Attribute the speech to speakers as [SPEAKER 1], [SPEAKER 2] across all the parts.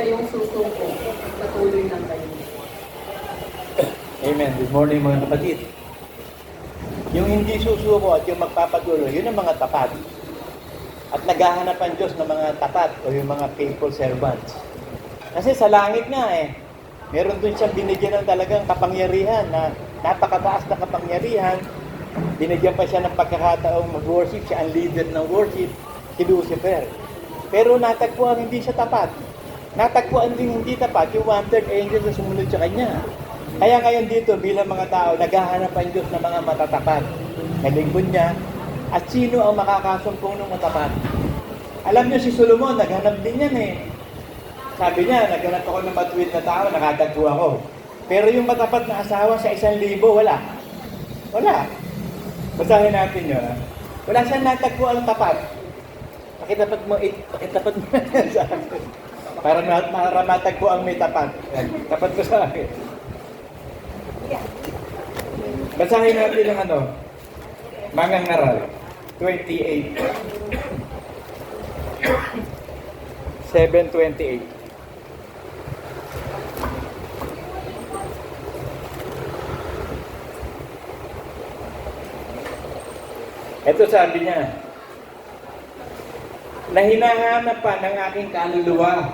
[SPEAKER 1] kayong susuko, patuloy lang kayo.
[SPEAKER 2] Amen. Good morning mga kapatid. Yung hindi susuko at yung magpapatuloy, yun ang mga tapat. At naghahanap ang Diyos ng mga tapat o yung mga faithful servants. Kasi sa langit nga meron dun siyang binigyan ng talagang kapangyarihan na napakataas na kapangyarihan. Binigyan pa siya ng pagkakataong mag-worship, siya ang leader ng worship, si Lucifer. Pero natagpuan hindi siya tapat. Natagpuan din hindi tapat yung 1/3 angels na sumunod sa kanya. Kaya ngayon dito bilang mga tao, naghahanap ang Diyos ng mga matatapat na lingkod niya. At sino ang makakasumpong ng matapat? Alam niyo si Solomon, naghanap din yan Sabi niya, naghanap ako ng matuwid na tao, nakatagpo ako. Pero yung matapat na asawa sa 1,000, wala. Wala. Basahin natin yun. Wala siyang natagpo ang tapat. Pakitapat mo sa akin. Para matagpo ang may tapat. Tapat ko sa akin. Basahin natin ang Mangang Ngaral 28. 7:28. Ito sabi niya, na hinahanap pa ng aking kaluluwa,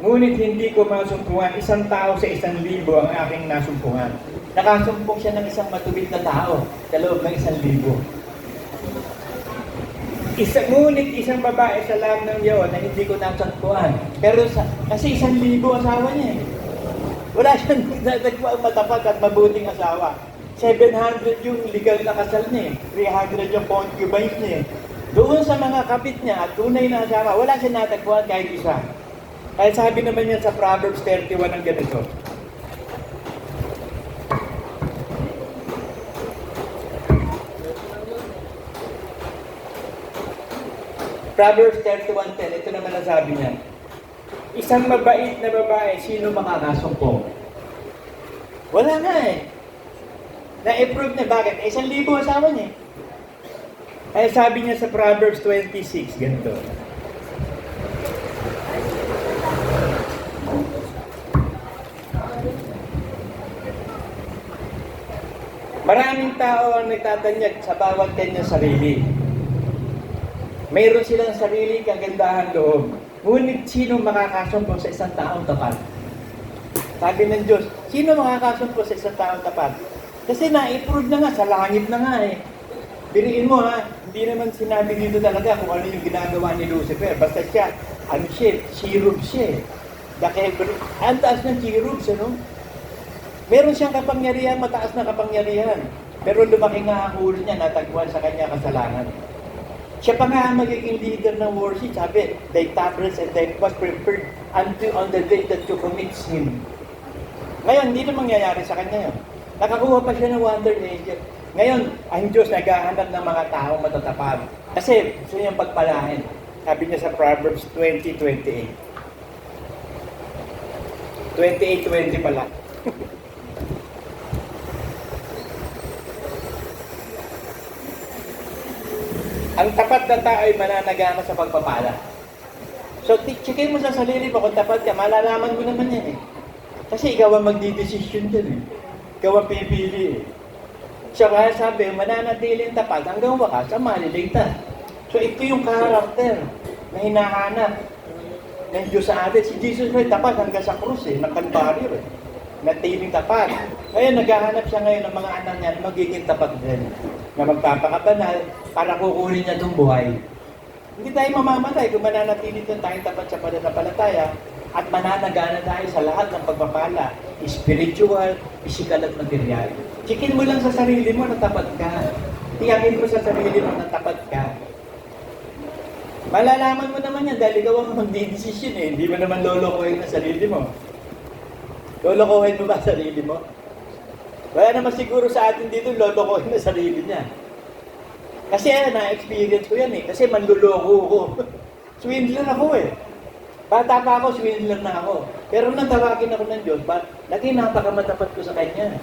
[SPEAKER 2] ngunit hindi ko masumpungan 1 tao sa 1,000 ang aking nasumpungan. Nakasumpong siya ng isang matuwid na tao sa loob ng 1,000. Ngunit isang babae sa lahat ng iyon na hindi ko nasumpungan. Pero kasi 1,000 asawa niya Wala siyang natagpuan matapat at mabuting asawa. 700 yung legal na kasal niya 300 yung concubines niya Doon sa mga kapit niya at tunay na asawa, wala siya natagpuan kahit isa. Kaya sabi naman niya sa Proverbs 31 ng ganito, Proverbs 31:10, ito naman ang sabi niya, isang mabait na babae, sino makakasumpong? Wala nga Na-approve na. Bakit? 1,000 asawa niya Kaya sabi niya sa Proverbs 26, ganito. Maraming tao ang nagtatanyag sa bawat kanyang sarili. Mayroon silang sarili kagandahan loob. Ngunit sino makakasumpong sa 1 taong tapat? Sabi ng Diyos, sino makakasumpong sa 1 taong tapat? Kasi na-approve na nga, sa langit na nga Biriin mo hindi naman sinabi dito talaga kung ano yung ginagawa ni Lucifer. Basta siya, cherub siya Ang taas ng cherubs, Meron siyang kapangyarihan, mataas na kapangyarihan. Pero lumaki nga ang ulo niya, natagpuan sa kanya kasalanan. Siya pa nga magiging leader ng worship. Sabi, thy tabrets and thy was prepared until on the day that you commit sin. Ngayon, hindi na mangyayari sa kanya yun. Nakakuha pa siya ng 1/3 angel. Ngayon, ang Diyos naghahanap ng mga taong matatapat. Kasi gusto niyang pagpalain. Sabi niya sa Proverbs 20:28. 28:20 pala. Ang tapat na tao ay mananagana sa pagpapala. So, checkin mo sa sarili mo kung tapat ka, malalaman mo naman yan Kasi ikaw ang magdidesisyon dyan Ikaw ang pipili So, kaya sabi, mananatiling tapat hanggang wakas ang maliligtas. So, ito yung karakter na hinahanap ng Diyos sa atin. Si Jesus ay tapat hanggang sa krus ng Kalbaryo Natiling tapat. Ngayon, naghahanap siya ngayon ng mga anak niya na magiging tapat din. Na magpapakabanal para kukunin niya itong buhay. Hindi tayo mamamatay kung mananatili tayong tapat sa pananampalataya at mananagana tayo sa lahat ng pagpapala, spiritual, physical at material. Chikin mo lang sa sarili mo na tapat ka. Tiyakin mo sa sarili mo na tapat ka. Malalaman mo naman yan dahil ikaw ang magdidesisyon Hindi mo naman lolokohin ang sarili mo. Lolokohin mo ba sarili mo? Wala naman siguro sa atin dito lolokohin na sarili niya. Kasi na-experience ko yan Kasi manluloko ko. Swindler ako Bata pa ako, swindler na ako. Pero nang tawagin ako ng Diyos, naging napakamatapat ko sa Kanya.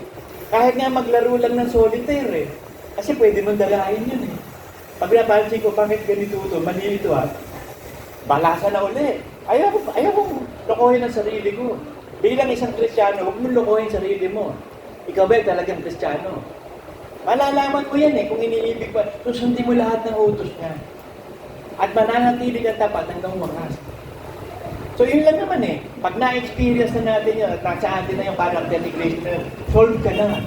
[SPEAKER 2] Kahit nga maglaro lang ng solitaire Kasi pwede mong dalahin yun Pag napansin ko, bakit ganito ito, mali ito Balasa na uli. Ayaw kong lokohin ang sarili ko. Bilang isang Kristiyano, huwag mong lokohin ang sarili mo. Ikaw ba talagang Kristiyano? Malalaman mo yan kung iniibig pa. Susundin mo lahat ng utos niya. At mananatili ka tapat hanggang wakas. So yun lang naman Pag na-experience na natin yun, at nasa atin na yung character ni Kristo, solve ka na.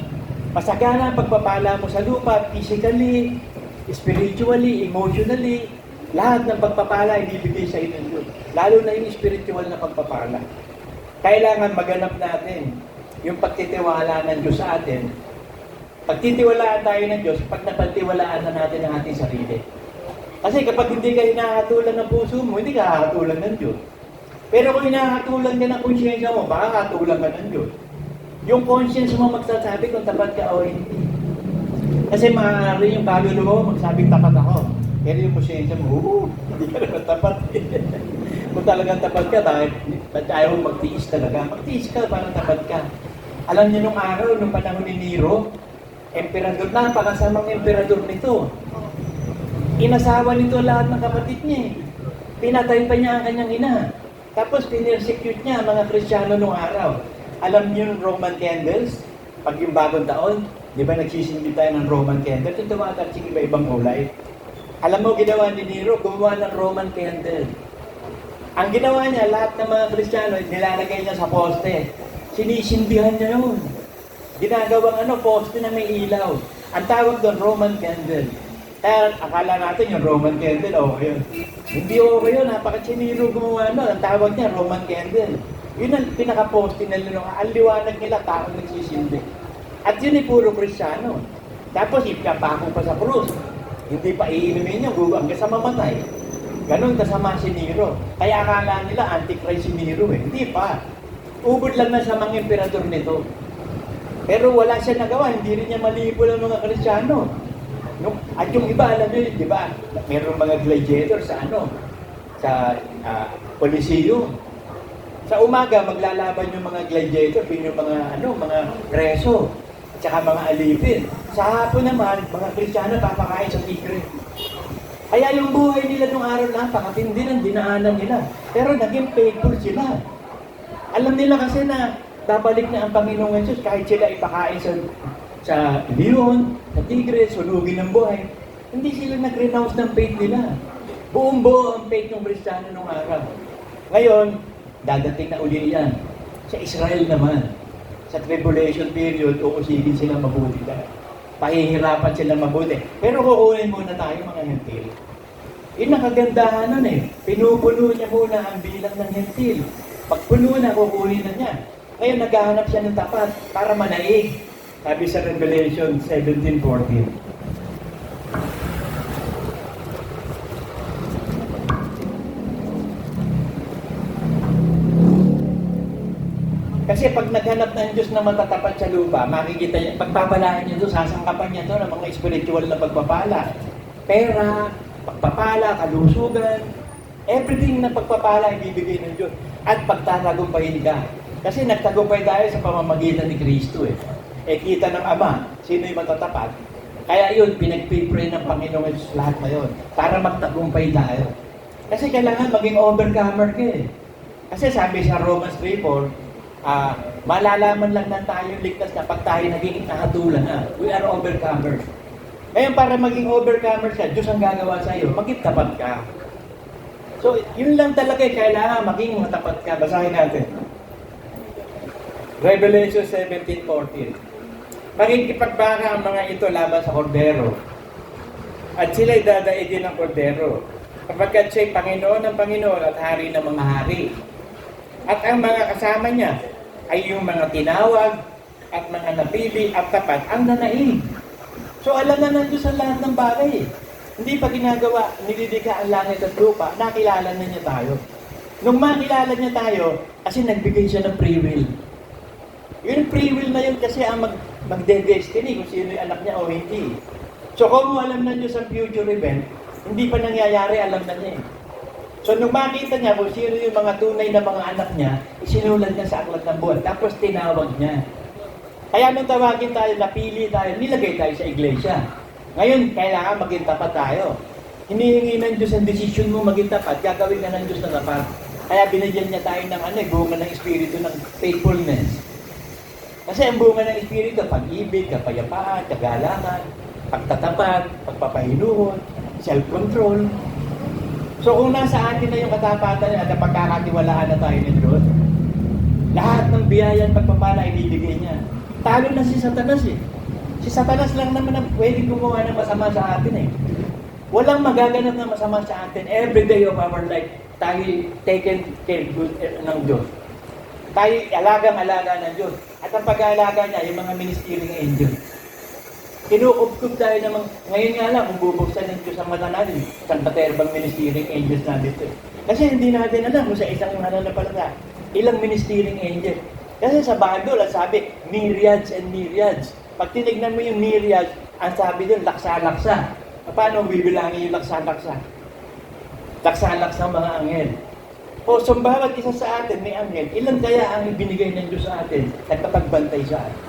[SPEAKER 2] Masagana ang pagpapala mo sa lupa, physically, spiritually, emotionally, lahat ng pagpapala ibibigay sa inyo ng Diyos. Lalo na yung spiritual na pagpapala. Kailangan maganap natin yung pagtitiwala ng Diyos sa atin. Pagtitiwalaan tayo ng Diyos, pag napagtiwalaan na natin ang ating sarili. Kasi kapag hindi ka hinahatulan ng puso mo, hindi ka hahatulan ng Diyos. Pero kung hinahatulan ka ng konsyensya mo, baka hatulan ka ng Diyos. Yung conscience mo magsasabi kung tapat ka o hindi. Kasi maaari yung kaluluwa mo magsabing tapat ako. Pero yung konsyensya mo, hindi ka naman tapat. Kung talagang tapat ka, ba't ayaw magtiis talaga? Magtiis ka, parang tapat ka. Alam niyo nung araw, nung panahon ni Nero, emperador, napakasamang emperador nito. Inasawa nito lahat ng kapatid niya. Pinatay pa niya ang kanyang ina. Tapos pinersecute niya ang mga Kristiyano nung araw. Alam niyo yung Roman candles? Pag yung bagong taon, di ba nagsisindi tayo ng Roman candles? Yung tumatapsing iba-ibang kulay. Alam mo, ginawa ni Nero, gumawa ng Roman candle. Ang ginawa niya, lahat ng mga Kristiyano, nilalagay niya sa poste. Sinisindihan niya yun. Ginagawang poste na may ilaw. Ang tawag doon, Roman candle. Kaya akala natin yung Roman candle, okay yun. Hindi okay yun, napaka-siniro gumawa nun. Ang tawag niya, Roman candle. Yun ang pinaka-poste na lunong. Ang liwanag nila, taong nagsisindi. At yun ay puro Kristiyano. Tapos ipapako pa sa krus. Hindi pa iinumin niya, hanggang sa mamatay. Ganon kasama si Nero. Kaya akala nila antichrist si Nero Hindi pa. Ubod lang na sa mga emperador nito. Pero wala siya nagawa, hindi rin niya malibol ang mga Kristiyano. At yung iba, alam niyo, di ba, mayroong mga gladiator sa Coliseum. Sa umaga, maglalaban yung mga gladiator, yung mga preso, at saka mga alipin. Sa hapon naman, mga Kristiyano papakain sa tigre. Kaya yung buhay nila nung araw lang, pakatindi ng dinaanan nila. Pero naging faithful sila. Alam nila kasi na babalik na ang Panginoong Jesus kahit sila ipakain sa leon, sa tigre, sunugin ng buhay. Hindi sila nag-renounce ng faith nila. Buong-buo ang faith ng Kristiyano nung araw. Ngayon, dadating na uli yan. Sa Israel naman, sa tribulation period, uusigin sila mabuti dahil. Pahihirapan sila mabuti. Pero kukunin muna tayo mga hentil. Yun ang kagandahan nun Pinupuno niya muna ang bilang ng hentil. Pag puno na, kukunin na niya. Ngayon, naghahanap siya ng tapat para manaig. Sabi sa Revelation 17:14. Kasi pag naghanap ng Diyos na matatapat sa lupa, makikita niya, pagpapalahan niya doon, sasangkapan niya doon ng mga spiritual na pagpapala. Pera, pagpapala, kalusugan, everything na pagpapala ibibigay ng Diyos. At pagtatagumpayin ka. Kasi nagtagumpay tayo sa pamamagitan ni Kristo kita ng Ama, sino yung matatapat. Kaya yun, pinagpipray ng Panginoon lahat na yun, para magtagumpay tayo. Kasi kailangan maging overcomer ka Kasi sabi sa Romans 3:4, malalaman lang na tayo ligtas kapag tayo naging nakatulan na. We are overcomers. Ngayon, para maging overcomer ka, Diyos ang gagawa sa iyo, maging tapat ka. So, yun lang talaga kailangan maging matapat ka. Basahin natin. Revelation 17:14. Makikipagbaka ang mga ito laban sa kordero. At sila'y dadaigin ng kordero. Kapagkat siya'y Panginoon ng Panginoon at Hari ng mga hari. At ang mga kasama niya ay yung mga tinawag at mga napili at tapat ang nanaig. So alam na ng Diyos ang lahat ng bagay Hindi pa ginagawa, nililika ang langit at lupa, nakilala na niya tayo. Nung makilala niya tayo, kasi nagbigay siya ng free will. Yung free will na yun kasi ang magde-destiny kung sino yung anak niya o hindi. So kung alam na Diyos ang future event, hindi pa nangyayari, alam na niya. So nung makita niya kung sino yung mga tunay na mga anak niya, isinulat niya sa aklat ng buwan. Tapos tinawag niya. Kaya nung tawagin tayo, napili tayo, nilagay tayo sa iglesia. Ngayon, kailangan maging tapat tayo. Hinihingi ng Diyos ang desisyon mo maging tapat, gagawin ka ng Diyos na tapat. Kaya binigyan niya tayo ng bunga ng Espiritu ng faithfulness. Kasi ang bunga ng Espiritu, pag-ibig, kapayapaan, kagalangan, pagtatapat, pagpapahinuhon, self-control. So kung nasa atin na yung katapatan at pagkakatiwalaan na tayo ng Diyos, lahat ng biyaya at pagpapala ibibigay niya. Talo na si Satanas eh. Si Satanas lang naman ang pwedeng gumawa ng masama sa atin eh. Walang magaganap na masama sa atin. Every day of our life, tayo taken care ng Diyos. Tayo alagang-alaga ng Diyos. At ang pag-aalaga niya, yung mga ministering angels. Kinukupkup tayo naman, ngayon nga lang, kung bubuksan ng Diyos ang mata natin, saan paterbang ministering angels natin ito. Kasi hindi natin alam kung sa isang nananampalataya, ilang ministering angels. Kasi sa Bible, ang sabi, myriads and myriads. Pag tinignan mo yung myriads, ang sabi doon, laksa-laksa. Paano bibilangin yung laksa-laksa? Laksa-laksa mga anghel. O so bawat isa sa atin may anghel, ilan kaya ang ibinigay ng Diyos sa atin at kapagbantay sa atin?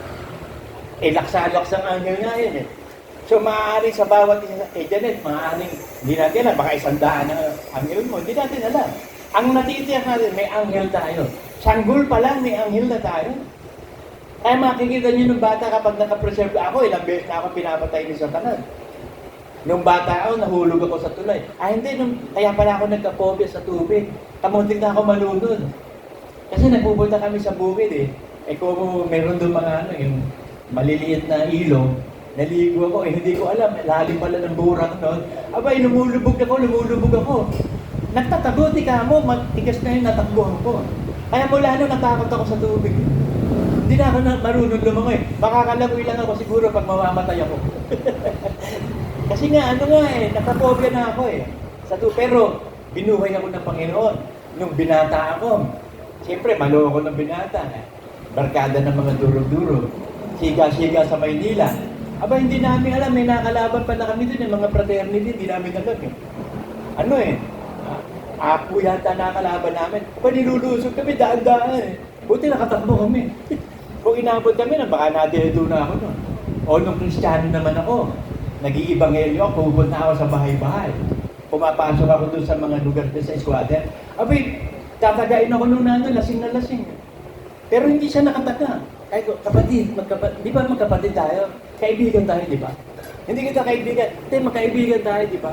[SPEAKER 2] Laksa-laksang anghel nga yun eh. So maaari sa bawat isa, Janet, maaaring hindi natin alam, baka 100 na anghel mo, hindi natin alam. Ang natitiyak natin, may anghel tayo. Sanggol pa lang, may anghel na tayo. Kaya makikita niyo nung bata kapag nakapreserve ako, ilang beses na ako pinapatay ni Satanas. Nung bata ako, nahulog ako sa tulay. Hindi, kaya pala ako nagka-phobia sa tubig. Kamuntik na ako malunod. Kasi nagpupunta kami sa bukid eh. Kung meron doon mga yung maliliit na ilog, naligo ako hindi ko alam, lalim pala ng burak noon. Lumulubog ako. Nagtataguti ka mo, matigas na yung natakbuhan ko. Kaya mula nung natakot ako sa tubig. Hindi na ako marunong lumangoy. Makakalagoy lang ako siguro pag mamamatay ako. Kasi nga, nakaphobia na ako eh. Pero, binuhay ako ng Panginoon. Nung binata ako, siyempre, maloko ng binata. Barkada ng mga durog-durog. Siga-siga sa Maynila. Hindi namin alam, may nakalaban pala kami dun, yung mga fraternity, hindi namin alam eh. Apo yata nakalaban namin. Nilulusog kami, daan-daan eh. Buti nakatakbo kami. Kung inabot kami, baka nadedo na ako nun. O nung Kristiyano naman ako, nag-iibanghelyo ako, pupunta ako sa bahay-bahay. Pumapasok ako dun sa mga lugar sa squatter. Tatagain ako nung lasing na lasing. Pero hindi siya nakataga. Kapatid, di ba magkapatid tayo? Kaibigan tayo, di ba? Hindi kita kaibigan. Hindi, magkaibigan tayo, di ba?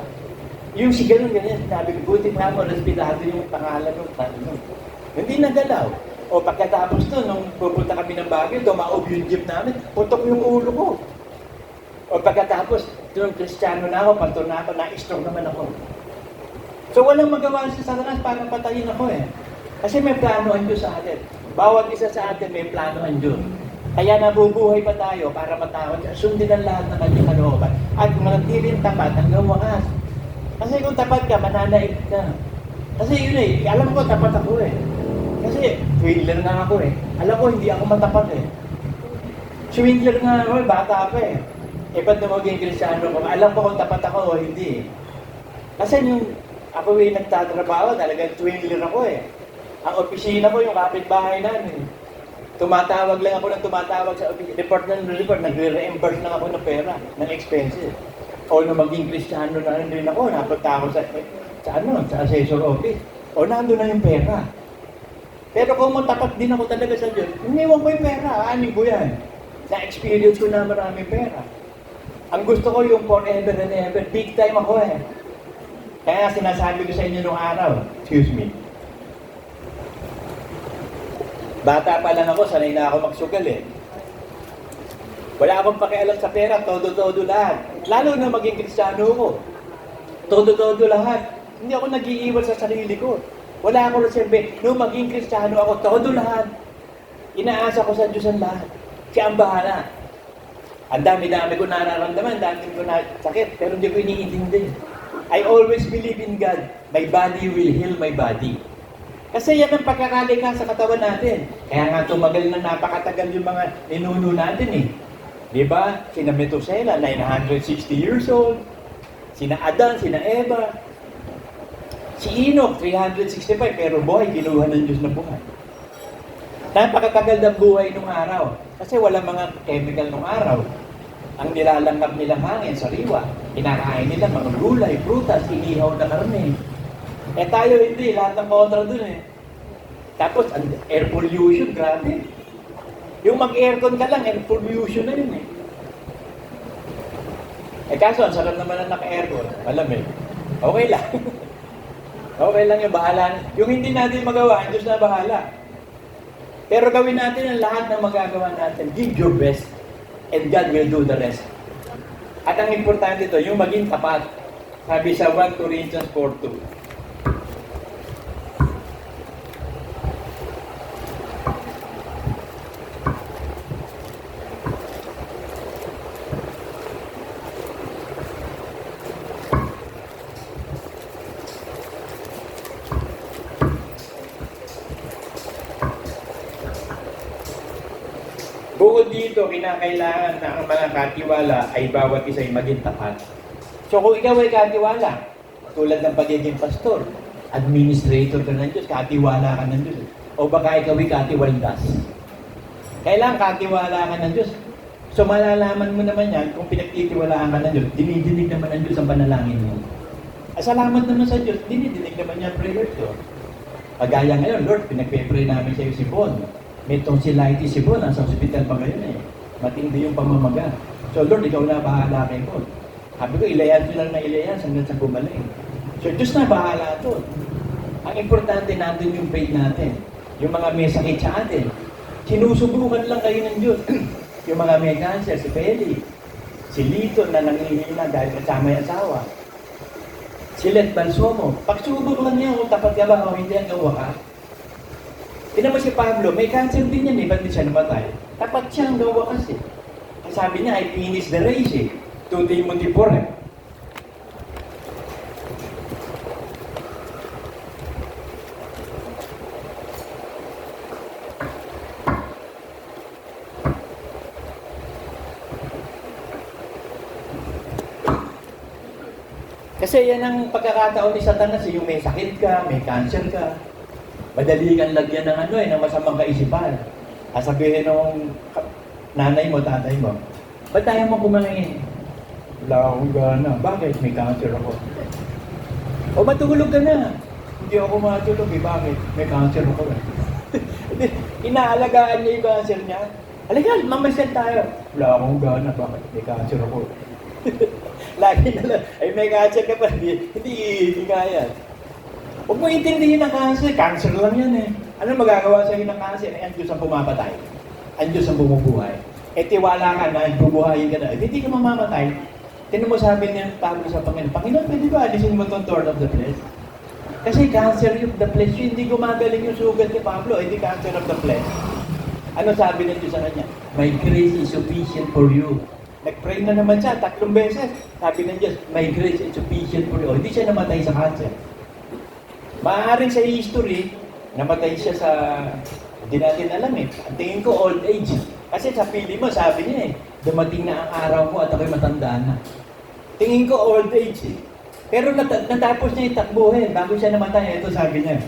[SPEAKER 2] Yung si ganyan, sinabi ko, buti pa mo, respetado yung pangalan ng tanong. Hindi nagalaw. O pagkatapos to, nung pupunta kami ng Baguio, tumaob yung jeep namin, putok yung ulo ko. O pagkatapos, nung Kristiyano na ako, panto na ako, na-stroke naman ako. So walang magawa si Satanas para patayin ako eh. Kasi may plano ang Diyos sa atin. Bawat isa sa atin may plano ang Diyos. Kaya nabubuhay pa tayo para matawad siya. Sundin ang lahat ng kanyang kalooban. At manatiling tapat hanggang wakas. Kasi kung tapat ka, mananaig ka. Kasi yun eh, alam ko tapat ako eh. Kasi swindler nga ako eh. Alam ko hindi ako matapat eh. Swindler nga ako eh, bata ako eh. Ba't na maging Kristiyano ko? Alam ko kung tapat ako o hindi eh. Kasi nung ako eh nagtatrabaho, talagang swindler ako eh. Ang opisina ko, yung kapitbahay namin. Tumatawag lang ako ng tumatawag sa report, nagre-reimburse lang ako ng pera, ng expenses. O nung maging Kristiyano na rin ako, napunta ako sa assessor office. O nandun na yung pera. Pero kung matapat din ako talaga sa Diyos, iniwan ko yung pera, anin ko yan. Na-experience ko na maraming pera. Ang gusto ko yung forever and ever, big time ako eh. Kaya sinasabi ko sa inyo nung araw, excuse me, bata pa lang ako, sanay na ako magsugal eh. Wala akong pakialam sa pera, todo-todo lahat. Lalo na maging Kristiyano ko. Todo-todo lahat. Hindi ako nag-iiwan sa sarili ko. Wala akong reserve. Nung maging Kristiyano ako, todo lahat. Inaasa ko sa Diyos ang lahat. Siya ang bahala. Ang dami-dami ko nararamdaman, dami ko na sakit, pero hindi ko iniintindi. I always believe in God. My body will heal my body. Kasi yan ang pagkakalikha sa katawan natin. Kaya nga tumagal na napakatagal yung mga ninuno natin eh. Diba? Sina Methuselah, 960 years old. Sina Adan, sina Eva. Si Enoch, 365, pero buhay, ginuha ng Diyos na buhay. Napakatagal ng buhay nung araw. Kasi walang mga chemical nung araw. Ang nilalangkap nilang hangin, sariwa. Kinakain nila mga gulay, prutas, inihaw na karne. Tayo hindi, lahat ng kontra dun eh. Tapos, air pollution, grabe. Yung mag-aircon ka lang, air pollution na yun eh. Eh kaso, ang sarap naman na naka-aircon. Malamig. Okay lang. Okay lang yung bahala. Yung hindi natin magawa, ang Diyos na bahala. Pero gawin natin ang lahat ng magagawa natin. Give your best and God will do the rest. At ang importante ito, yung maging tapat. Sabi sa 1 Corinthians 4:2. Bukod dito, kinakailangan na ang mga katiwala ay bawat isa ay maging tapat. So kung ikaw ay katiwala, tulad ng pagiging pastor, administrator ka ng Diyos, katiwala ka ng Diyos. O baka ikaw ay katiwaldas. Kailangan katiwala ka ng Diyos. So malalaman mo naman yan, kung pinagtitiwalaan ka ng Diyos, dinidinig naman ng Diyos ang panalangin mo. Salamat naman sa Diyos, dinidinig naman niya ang prayer ko. Pagaya ngayon, Lord, pinagpe-pray namin sa iyo si Bon. May tonsillitis si Bon, nasa hospital pa ngayon eh. Matindi yung pamamaga. So Lord, ikaw na bahala kay Bon. Sabi ko, ilayan ko lang na ilayan hanggang sa bumalik. So Diyos na bahala to. Ang importante natin yung faith natin. Yung mga may sakit sa atin. Sinusubukan lang kayo ng Diyos. Yung mga may cancer, si Feli, si Lito na nangihina dahil kasama yung asawa. Si Let Balsomo, pagsubok lang niya kung tapat ka ba o hindi hanggang wakas. Tinan mo si Pablo, may cancer din yan eh, ba't di siya namatay? Tapat siya hanggang wakas eh. Ang sabi niya, I finish the race eh. 2 Timothy 4 eh. Kasi yan ang pagkakataon ni Satanas, yung may sakit ka, may cancer ka. Madali kang lagyan ng ng masamang kaisipan. Sabihin ng nanay mo, tatay mo, ba't tayo mo kumain? Wala akong gana. Bakit? May cancer ako. O matulog ka na. Hindi ako matulog eh. Bakit? May cancer ako eh. Inaalagaan niya yung cancer niya. Halika, mamasyal tayo. Wala akong gana. Bakit? May cancer ako. Lagi na lang, ay may cancer ka pa. Hindi kaya. Huwag mo intindihin ang cancer. Cancer lang yan eh. Ano magagawa sa'yo ng cancer? Ang Diyos ang pumapatay. Ang Diyos ang bumubuhay. Tiwala ka na, bubuhayin ka na. Hindi ka mamamatay. Tinan mo sabi niya, Pablo sa Panginoon, Panginoon, pwede ba alisin mo itong thorn of the flesh? Kasi cancer yung the flesh, hindi gumagaling yung sugat ni Pablo, hindi cancer of the flesh. Ano sabi ng Diyos sa kanya? My grace is sufficient for you. Nag-pray na naman siya 3 beses. Sabi ng Diyos, my grace is sufficient for you. Hindi siya namatay sa cancer. Maaaring sa history, namatay siya sa, hindi natin alam eh. Ang tingin ko, old age. Kasi sa pili mo, sabi niya eh, dumating na ang araw ko at ako'y matanda na. Tingin ko, old age eh. Pero natapos niya itakbuhin bago siya namatay. Ito sabi niya,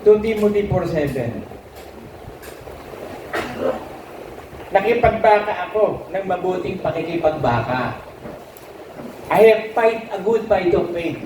[SPEAKER 2] 2 Timothy 4:7. Nakipagbaka ako ng mabuting pakikipagbaka. I have fight a good fight of faith.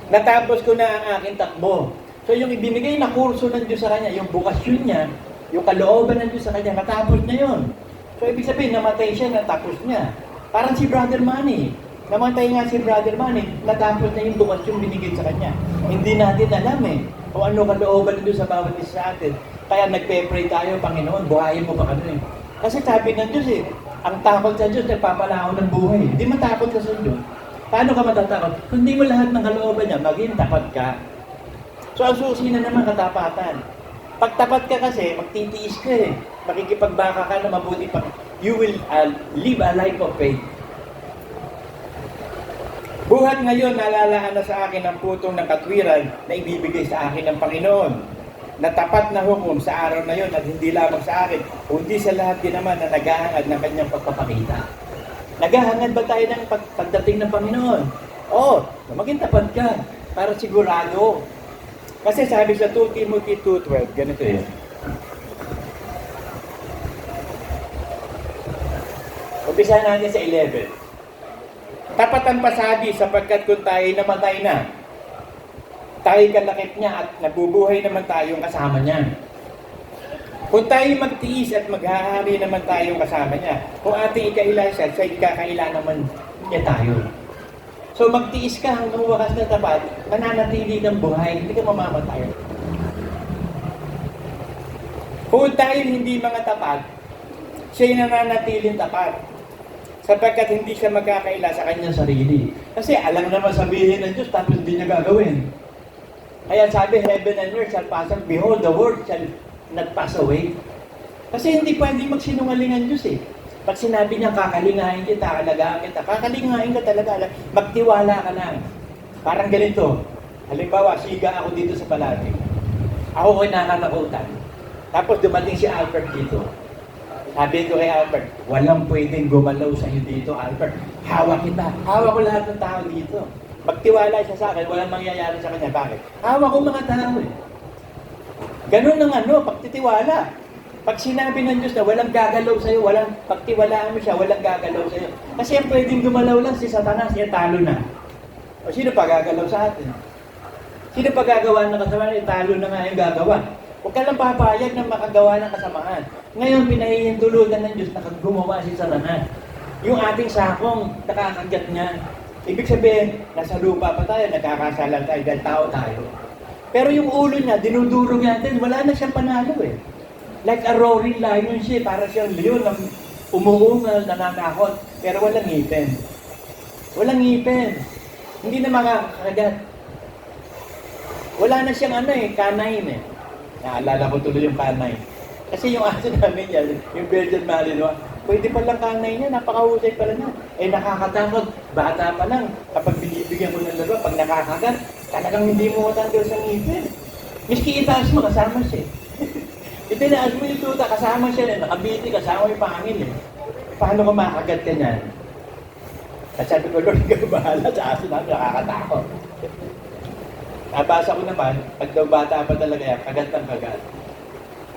[SPEAKER 2] Natapos ko na ang aking takbo. So yung ibinigay na kurso ng Diyos sa kanya, yung bukasyon niya, yung kalooban ng Diyos sa kanya, natapos na yon. So ibig sabihin, namatay siya, natapos niya. Parang si Brother Manny. Namatay nga si Brother Manny, natapos na yung bukasyon binigay sa kanya. Hindi natin alam eh, kung ano kalooban ng Diyos sa bawat isa sa atin. Kaya nagpe-pray tayo, Panginoon, buhayin mo pa kami. Kasi sabi ng Diyos eh, ang takot sa Diyos, nagpapalaon ng buhay. Hindi matakot ka sa Diyos. Paano ka matatakot? Kung hindi mo lahat ng kalooban niya, maging tapat ka. So ang susi na naman katapatan. Pag tapat ka kasi, magtitiis ka eh. Makikipagbaka ka na mabuti pa. You will live a life of faith. Buhat ngayon, nalalaan na sa akin ang putong ng katwiran na ibibigay sa akin ng Panginoon. Na tapat na hukom sa araw na yon at hindi lamang sa akin, kundi sa lahat din naman na naghahangad ng kanyang pagpapakita. Naghahangad ba tayo ng pagdating ng Panginoon? Oo, maging tapat ka para sigurado. Kasi sabi sa 2 Timothy 2:12, ganito yun. Umpisahan natin sa 11. Tapat ang pasabi sapagkat kung tayo namatay na, tayo kalakip niya at nabubuhay naman tayong kasama niya. Kung tayo magtiis at maghahari naman tayong kasama niya, kung ating ikaila siya, siya ikakaila naman niya tayo. So magtiis ka hanggang wakas na tapat, mananatili ng buhay, hindi ka mamamatay. Kung tayo hindi mga tapat, siya'y nananatiling tapat. Sapagkat hindi siya magkakaila sa kanyang sarili. Kasi alam naman sabihin ng Diyos, tapos hindi niya gagawin. Kaya sabi, heaven and earth shall pass away, behold, the word shall not pass away. Kasi hindi pwede magsinungaling ang Diyos eh. Pag sinabi niya, kakalingahin kita, alagaan kita, kakalingahin ka talaga, magtiwala ka lang. Parang ganito. Halimbawa, siga ako dito sa palati. Ako ko'y nakatakutan. Tapos dumating si Albert dito. Sabi ko kay Albert, walang pwedeng gumalaw sa iyo dito, Albert. Hawak kita. Hawak ko lahat ng tao dito. Magtiwala siya sa akin, walang mangyayari sa kanya. Bakit? Hawak ko mga tao eh. Ganun ang pagtitiwala. Pag sinabi ng Diyos na walang gagalaw sa iyo, walang pagtiwalaan mo siya, walang gagalaw sa iyo. Kasi ang pwedeng gumalaw lang si Satanas, niya talo na. O sino pa gagalaw sa atin? Sino pa gagawa ng kasamaan? Talo na nga yung gagawa. Huwag ka lang papayag na makagawa ng kasamaan. Ngayon, pinahihintulutan ng Diyos na gumawa si Satanas. Yung ating sakong nakakagat niya. Ibig sabihin, nasa lupa pa tayo, nagkakasalan tayo dahil tao tayo. Pero yung ulo niya, dinudurog natin, wala na siyang panalo eh. Like a roaring lion siya, para siyang leon na umuungal, nananakot, pero walang ngipin. Walang ngipin. Hindi na makakagat. Wala na siyang kanain eh. Naalala ko tuloy yung kanay. Kasi yung aso namin yan, yung Belgian Malinois, pwede palang kanay niya, napakahusay pala niya. Eh nakakatakot, bata pa lang, kapag binibigyan mo ng laro, pag nakakagat, talagang hindi mo matanggal sa ngipin. Miski itaas mo, kasama siya. Itinaas mo yung tuta, kasama siya, nakabiti, kasama yung pangil eh. Paano ka makagat ka niyan? At sabi ko, Lord, ikaw bahala sa aso namin, nakakatakot. Nabasa ko naman, pag daw bata pa talaga yan, kagat ng kagat.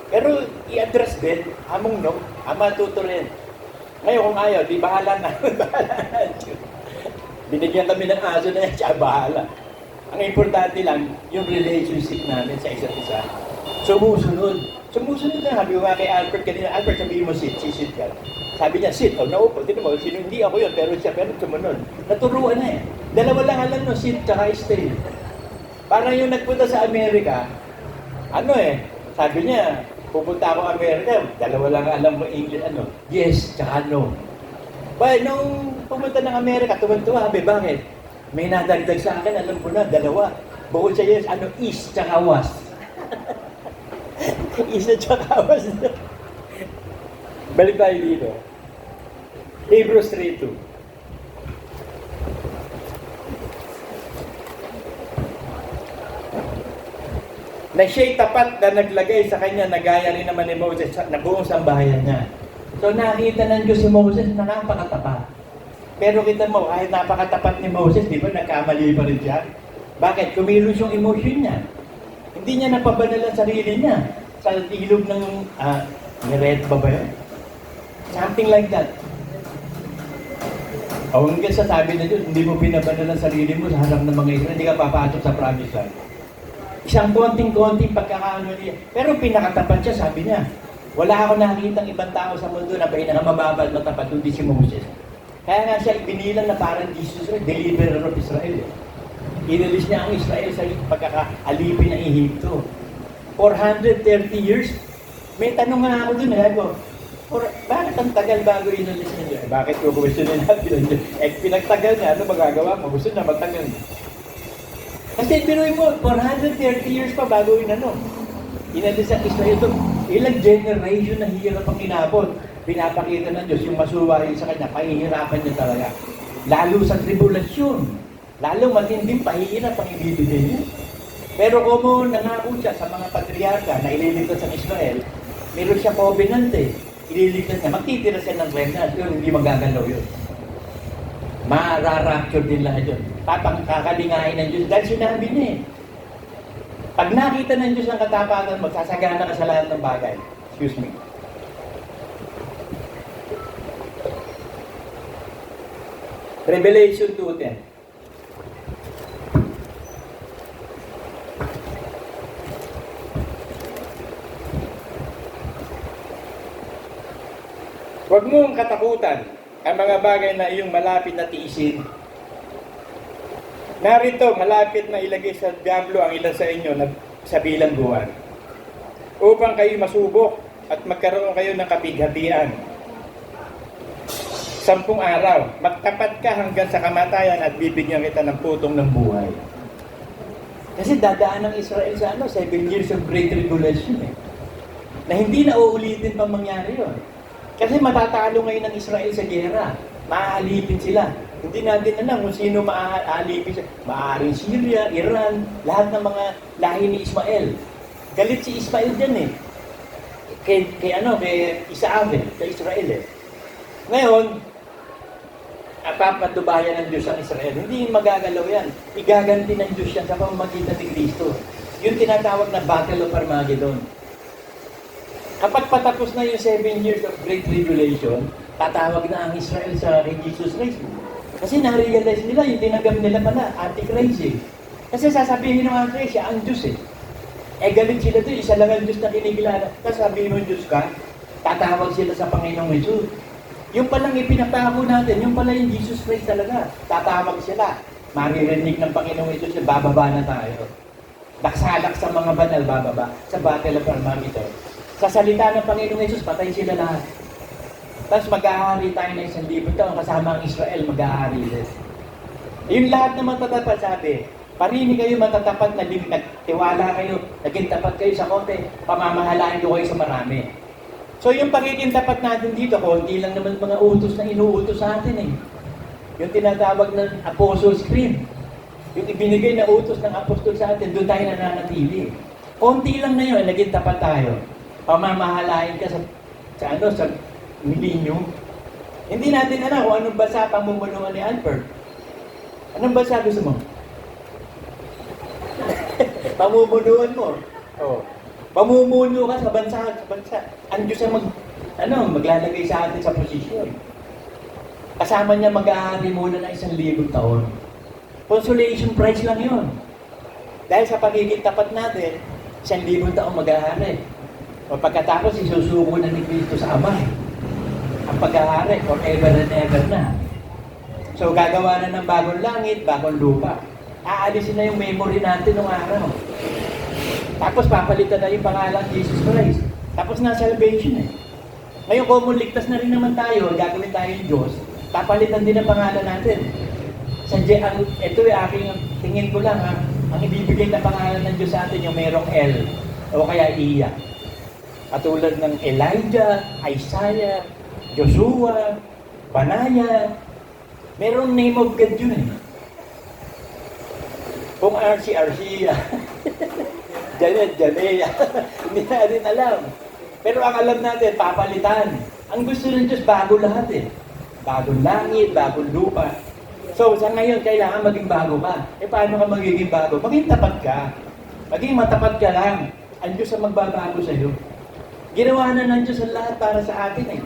[SPEAKER 2] Pero i-address din, among no, matuturin. Ngayon kung ayaw, di bahala na. Bahala na. Binigyan kami ng aso na yan, siya bahala. Ang importante lang, yung relationship namin sa isa't isa. Sumusunod. Sumusunod na. Sabi ko nga kay Albert kanina, Albert, sabihin mo sit ka. Sabi niya, sit. O, naupo. Tignan mo, hindi ako yun, pero siya, pero sumunod. Naturuan na eh. Dalawa lang alam no, sit tsaka stay. Parang yung nagpunta sa Amerika, sabi niya, pupunta ako Amerika, dalawa lang alam mo English, yes, tsaka no. Well, nung pumunta ng Amerika, tuwan-tuwa, bakit? May nadagdag sa akin, alam ko na, dalawa. Bukod sa yes, is, tsaka was. Is at tsaka was. Balik tayo dito. Hebrews 3:2. Na siya'y tapat na naglagay sa kanya na gaya rin naman ni Moses na buong sambahayan niya. So nakita ng Diyos si Moses na napakatapat. Pero kita mo, kahit napakatapat ni Moses, di ba nagkamali pa rin siya? Bakit? Kumilos yung emotion niya. Hindi niya napabanal ang sarili niya sa ilog ng, ni-red ba yun? Something like that. O hanggang sa sabi na Diyos, hindi mo pinabanal ang sarili mo sa harap ng mga Israel, hindi ka papasok sa promised land. Isang konting-konting pagkakaano niya. Pero pinakatapat siya, sabi niya, wala ako nakikitang ibang tao sa mundo na pinakamababa at matapat, kundi si Moses. Kaya nga siya ibinilang na parang Jesus, deliverer of Israel. Inalis niya ang Israel sa pagkakaalipin ng Ehipto. 430 years. May tanong nga ako dun, bakit ang tagal bago inalis niya? Bakit ko questionin natin? Pinagtagal niya, ano magagawa mo? Gusto na magtagal niya. Kasi pinuhin mo, 430 years pa bago inalis ang Israel ito. Ilang generation na hirap ang kinabot. Pinapakita ng Diyos yung masuwahin sa kanya, pahihirapan niya talaga. Lalo sa tribulasyon. Lalo matinding pahihirap ang ibibigay niya. Pero kung nangako siya sa mga patriarka na ililigtas ang Israel, meron siya covenant ililigtas niya, magtitira siya ng remnant, yun, hindi magagalaw yun. Mararapture din lahat yun. Papangkakalingain ng Diyos dahil sinabi niya Pag nakita ng Diyos ang katapatan, magsasagana ka sa lahat ng bagay. Excuse me. Revelation 2:10. Huwag mong katakutan ang mga bagay na iyong malapit na tiisin. Narito, malapit na ilagay sa diablo ang ilan sa inyo na sa bilangguan, upang kayo masubok at magkaroon kayo ng kapighatian. 10 araw, magtapat ka hanggang sa kamatayan at bibigyan kita ng putong ng buhay. Kasi dadaan ng Israel sa 7 years of great tribulation na hindi na uulitin pang mangyari yun. Kasi matatalo ngayon ng Israel sa giyera. Maaalipin sila. Hindi natin alam kung sino maaalipin sila. Maaaring Syria, Iran, lahat ng mga lahi ni Ismael. Galit si Ismael dyan kay Isaac, kay Israel Ngayon, papatubayan ng Diyos ang Israel. Hindi magagalaw yan. Igaganti ng Diyos yan sa pamamagitan ni Kristo. Yung tinatawag na Battle of Armageddon. Kapag patapos na yung 7 years of Great Tribulation, tatawag na ang Israel sa Jesus Christ. Kasi na-realize nila, yung tinanggap nila pala, Antichrist Kasi sasabihin ng Antichrist, siya ang Diyos galit sila doon, isa lang ang Diyos na kinikilala. Tapos sabihin mo Diyos ka, tatawag sila sa Panginoong Jesus. Yung palang ipinapako natin, yung pala yung Jesus Christ talaga. Tatawag sila. Maririnig ng Panginoong Jesus, bababa na tayo. Daksalak sa mga banal, bababa. Sa Battle of Armageddon. Sa salita ng Panginoong Jesus, patay sila lahat. Tapos mag-ahari tayo na 1,000 taon kasama ang Israel, mag-ahari din. Yung lahat na matatapat, sabi, parini kayo matatapat na nagtiwala kayo, naging tapat kayo sa konti, pamamahalain ko kayo sa marami. So yung pagiging tapat natin dito, konti lang naman mga utos na inuutos sa atin Yung tinatawag ng Apostles' Creed. Yung ibinigay na utos ng apostol sa atin, doon tayo nananatili. Konti lang na yun, naging tapat tayo. Pamamahalain ka sa millennium. Hindi natin alam kung anong basa pamumulungan ni Albert. Anong basa gusto mo? Pamumunuan mo. Pamumuno ka sa bansa. Ang Diyos ang maglalagay sa atin sa posisyon. Kasama niya mag-aari muna ng 1,000 taon. Consolation prize lang yun. Dahil sa pagiging tapat natin, 1,000 taon mag-aari. O pagkatapos, isusuko na ni Cristo sa Ama. Ang pag-aari, forever and ever na. So, gagawa na ng bagong langit, bagong lupa. Aalisin na yung memory natin nung araw. Tapos, papalitan na yung pangalan Jesus Christ. Tapos na salvation Ngayon, kung ligtas na rin naman tayo, gagawin tayo yung Diyos, papalitan din ang pangalan natin. Ito aking tingin ko lang, ang ibibigay na pangalan ng Diyos sa atin, yung merong L, o kaya Iya. Katulad ng Elijah, Isaiah, Joshua, Banaya, merong name of God yun Kung Arsia, Janea, hindi natin alam. Pero ang alam natin, papalitan. Ang gusto ng Diyos, bago lahat Bagong langit, bagong lupa. So, sa ngayon, kailangan maging bago ka. Paano ka magiging bago? Maging tapat ka. Maging matapat ka lang. Ang Diyos ang magbabago sa iyo. Ginawa na ng Diyos ang lahat para sa atin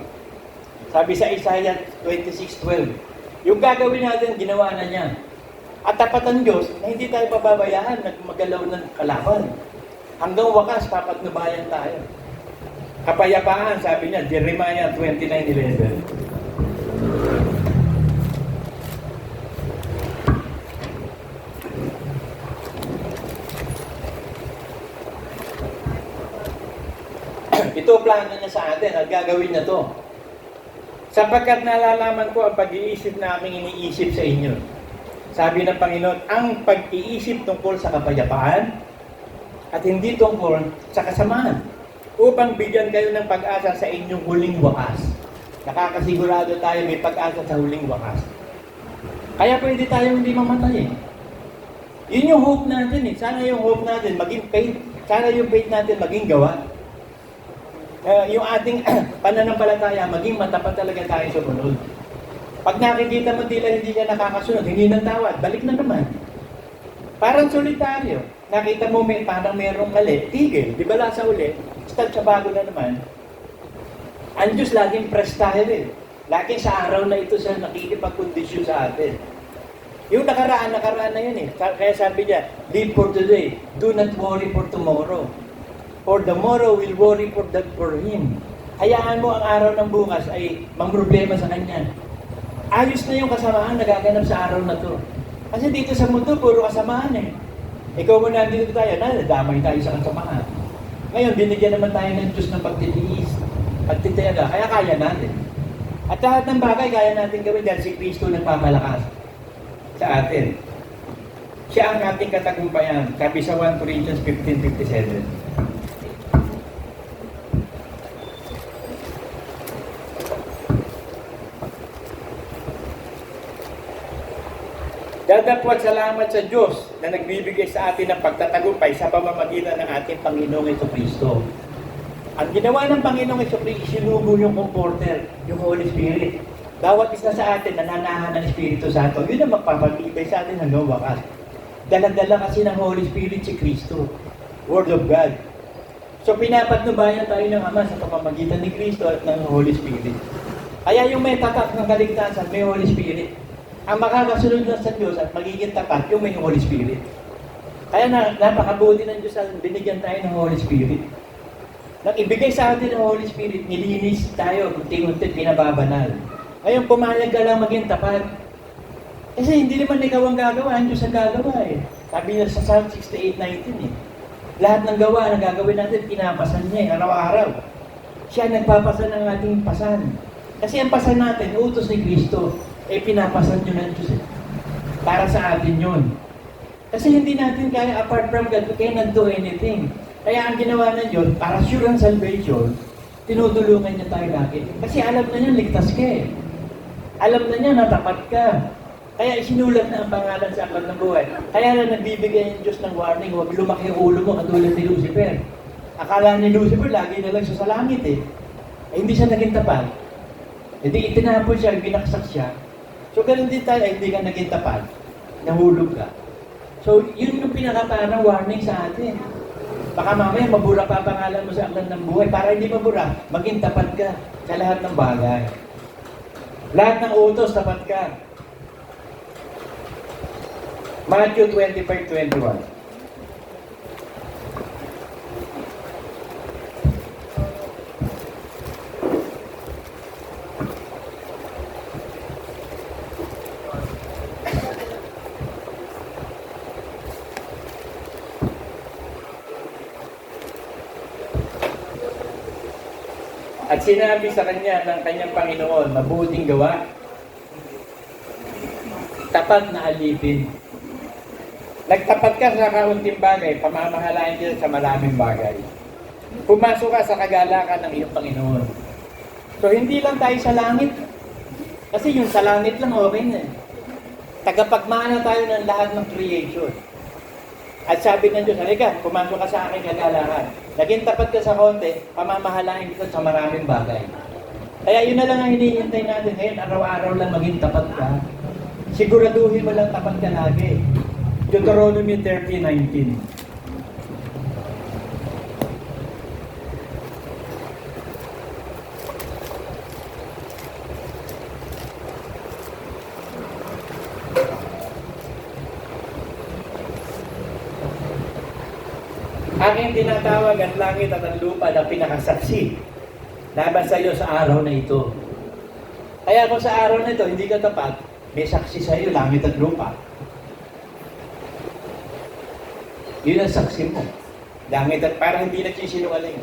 [SPEAKER 2] Sabi sa Isaiah 26:12, yung gagawin natin, ginawa na niya. At tapat ang Diyos na hindi tayo pababayaan na magalaw ng kalaban. Hanggang wakas, papatnubayan tayo. Kapayapaan, sabi niya, Jeremiah 29:11. Ito plano niya sa atin at gagawin na to. Sapagkat nalalaman ko ang pag-iisip na aking iniisip sa inyo. Sabi ng Panginoon, ang pag-iisip tungkol sa kapayapaan at hindi tungkol sa kasamaan upang bigyan kayo ng pag-asa sa inyong huling wakas. Nakakasigurado tayo may pag-asa sa huling wakas. Kaya pwede tayo hindi mamatay Yun yung hope natin Sana yung hope natin maging faith. Sana yung faith natin maging gawa. Yung ating pananampalataya, maging matapat talaga tayo sa bunod. Pag nakikita mo hindi ka nakakasunod, hindi nang tawad, balik na naman. Parang solitaryo. Nakita mo parang merong mali, tigil. Di ba sa uli, start sa bago na naman. Ang Diyos laging press tayo Laging sa araw na ito siya nakikipagkondisyon sa atin. Yung nakaraan na yun Kaya sabi niya, live for today, do not worry for tomorrow. For tomorrow will worry for him. Hayaan mo ang araw ng bukas ay mamroblema sa kanya. Ayos na yung kasamaan nagaganap sa araw na to. Kasi dito sa mundo, puro kasamaan eh. Ikaw mo nandito tayo, nadamay tayo sa kasamaan. Ngayon, binigyan naman tayo ng Diyos ng pagtitiis, pagtitiyaga, kaya kaya natin. At lahat ng bagay kaya natin gawin dahil si Kristo nagpapalakas sa atin. Siya ang ating katagumpayan. Sabi sa 1 Corinthians 15:57. Dadapwat salamat sa Diyos na nagbibigay sa atin ng pagtatagumpay sa pamamagitan ng ating Panginoong Jesucristo. Ang ginawa ng Panginoong Jesucristo, sinubo yung comforter, yung Holy Spirit. Bawat isa sa atin nananahan ng Espiritu Santo. Yun ang magpapagibay sa atin hanggang wakas. Dala-dala kasi ng Holy Spirit si Kristo. Word of God. So pinapatnubayan tayo ng Ama sa pamamagitan ni Kristo at ng Holy Spirit. Kaya yung may tatak ng kaligtasan, may Holy Spirit. Ang makakasunod lang sa Diyos at magiging tapat yung may Holy Spirit. Kaya napakabuti ng Diyos ang binigyan tayo ng Holy Spirit. Nang ibigay sa atin ng Holy Spirit, nilinis tayo, unti-unti pinababanal. Ngayon, pumayag ka lang maging tapat. Kasi hindi naman ikaw ang gagawa, ang Diyos ang gagawa eh. Sabi niya sa Psalm 68:19 eh. Lahat ng gawa na gagawin natin, pinapasan niya eh, araw-araw. Siya nagpapasan ng ating pasan. Kasi ang pasan natin, utos ni Kristo, pinapasan nyo ng Diyos eh. Para sa atin yun. Kasi hindi natin kaya, apart from God, we cannot do anything. Kaya ang ginawa ng Diyos, para sure ang salvation, tinutulungan niya tayo lagi. Kasi alam na niya, ligtas ka eh. Alam na niya, natapat ka. Kaya isinulat na ang pangalan sa aklat ng buhay. Kaya na nagbibigay ng Diyos ng warning, huwag lumaki ang ulo mo katulad ni Lucifer. Akala ni Lucifer, lagi na lang siya sa langit eh. Hindi siya naging tapat. Hindi itinapon siya, binaksak siya. So, ganun din tayo, hindi ka naging tapat, nahulog ka. So, yun yung pinakaparang warning sa atin. Baka mamaya mabura pa pangalan mo sa aklat ng buhay. Para hindi mabura, maging tapat ka sa lahat ng bagay. Lahat ng utos, tapat ka. Matthew 25:21. At sinabi sa kanya ng kanyang Panginoon, mabuting gawa, tapat na alipin. Nagtapat ka sa kaunting bagay, pamamahalain ka sa maraming bagay. Pumasok ka sa kagalakan ng iyong Panginoon. So hindi lang tayo sa langit. Kasi yung sa langit lang okay na. Tagapagmana tayo ng lahat ng creation. At sabi ng Diyos, halika, pumasok ka sa aking kagalakan. Naging tapat ka sa konti, pamamahalain kita sa maraming bagay. Kaya yun na lang ang hinihintay natin ngayon, araw-araw lang maging tapat ka. Siguraduhin mo lang tapat ka lagi. Deuteronomy 30:19. Aking tinatawag ang langit at ang lupa na pinakasaksi laban sa iyo sa araw na ito. Kaya kung sa araw na ito hindi ka tapat, may saksi sa iyo, langit at lupa. Yun ang saksi mo. Langit at parang hindi nagsisinungaling.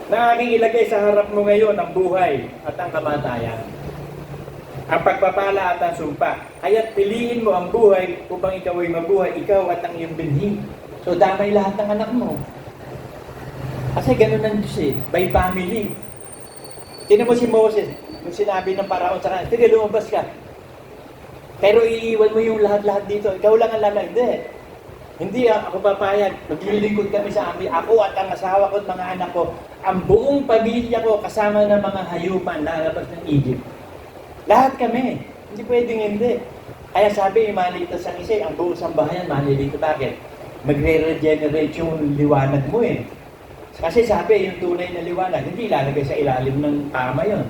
[SPEAKER 2] Na aking ilagay sa harap mo ngayon ang buhay at ang kamatayan. Ang pagpapala at ang sumpa. Kaya't piliin mo ang buhay upang ikaw ay mabuhay, ikaw at ang iyong binhi. So damay lahat ng anak mo. Kasi ganun ang Diyos eh, by family. Tinan mo si Moses, yung sinabi ng Paraon sa kanya, sige lumabas ka. Pero iiwan mo yung lahat-lahat dito, ikaw lang ang lalaki. Hindi ako papayag, maglilingkod kami sa amin, ako at ang asawa ko at mga anak ko, ang buong pamilya ko kasama ng mga hayupan lalabas ng Egypt. Lahat kami. Hindi pwedeng hindi. Kaya sabi, malitas ang isa, ang buong sambahayan, malilito. Bakit? Magre-regenerate yung liwanag mo eh. Kasi sabi, yung tunay na liwanag, hindi ilalagay sa ilalim ng tama yon,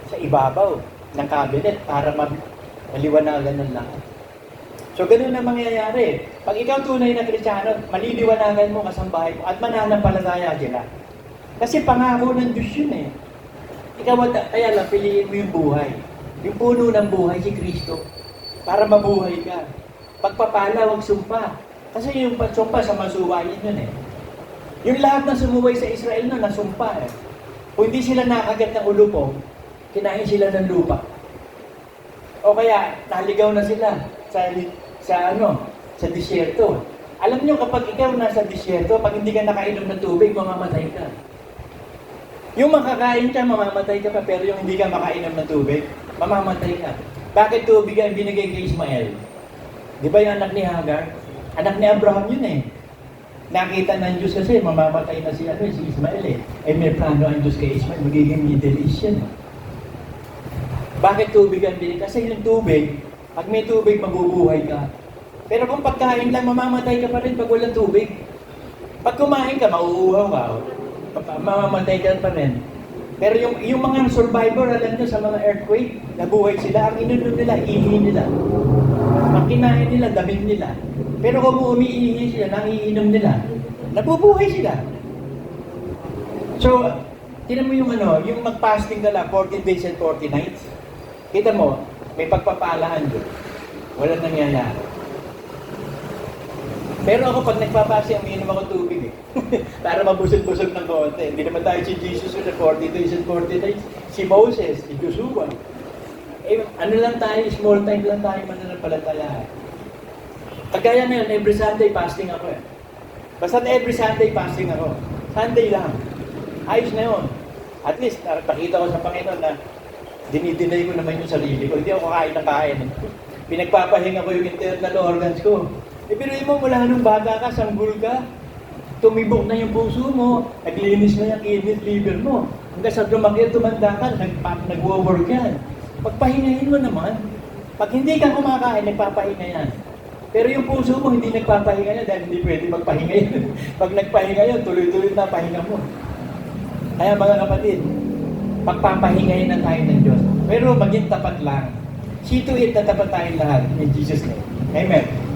[SPEAKER 2] sa ibabaw ng cabinet para maliwanagan ng lahat. So, ganun na mangyayari. Pag ikaw tunay na Kristiyano, maliliwanagan mo kasambahay mo at mananampalataya sila. Kasi pangako ng Diyos yun eh. Ikaw, kaya lang, piliin mo yung buhay. Yung puno ng buhay, si Kristo. Para mabuhay ka. Pagpapala, huwag sumpa. Kasi yung pagsumpa sa masuwayin yun eh. Yung lahat na sumuway sa Israel na nasumpa eh. Kung hindi sila nakagat ng ulupong, kinain sila ng lupa. O kaya, naligaw na sila sa disyerto. Alam nyo, kapag ikaw nasa disyerto, pag hindi ka nakainom ng tubig, mamamatay ka. Yung makakain ka, mamamatay ka pa, pero yung hindi ka makainom ng tubig, mamamatay ka. Bakit tubig ang binigay kay Ismael? Di ba yung anak ni Hagar? Anak ni Abraham yun eh. Nakita ng Diyos kasi, mamamatay na si Ismael eh. Eh may plano ang Diyos kay Ismael, magiging Middle East yan. Bakit tubig ang binigay? Kasi yung tubig, pag may tubig, mabubuhay ka. Pero kung pagkain lang, mamamatay ka pa rin pag walang tubig. Pag kumain ka, mauuhaw ka. Mamamatay ka pa rin. Pero yung mga survivor, alam nyo, sa mga earthquake, nabuhay sila. Ang ininom nila, ihi nila. Ang kinain nila, damit nila. Pero kung umiihi sila, nangiinom nila, nabubuhay sila. So, tinan mo yung yung mag-fasting ka lang, 14 days and 40 nights. Kita mo, may pagpapalaan doon. Walang nangyayari. Pero ako pag nagpapasya, umiinom ako tubig eh. Para mabusog-busog ng konti. Hindi naman tayo si Jesus na 40 days and 40 days. Si Moses, si Joshua. Eh, ano lang tayo, small time lang tayo mananampalataya. Kagaya na yun, every Sunday fasting ako eh. Basta every Sunday fasting ako. Sunday lang. Ayos na yun. At least, nakita ko sa Panginoon na dinidinay ko naman yung sarili ko. Hindi ako kain ng kain. Pinagpapahinga ko yung internal organs ko. Eh, pero mo, mula nung bata ka, sanggol ka, tumibok na yung puso mo, naglinis na yung kidney, liver mo. Hanggang sa lumaki, tumanda ka, nag-work yan. Pagpahingahin mo naman. Pag hindi ka kumakain, nagpapahinga yan. Pero yung puso mo, hindi nagpapahinga yan dahil hindi pwede magpahinga yan. Pag nagpahinga yan, tuloy-tuloy na pahinga mo. Kaya mga kapatid, pagpapahingahin na tayo ng Diyos. Pero maging tapat lang. See to it na tapat tayong lahat in Jesus' name. Amen.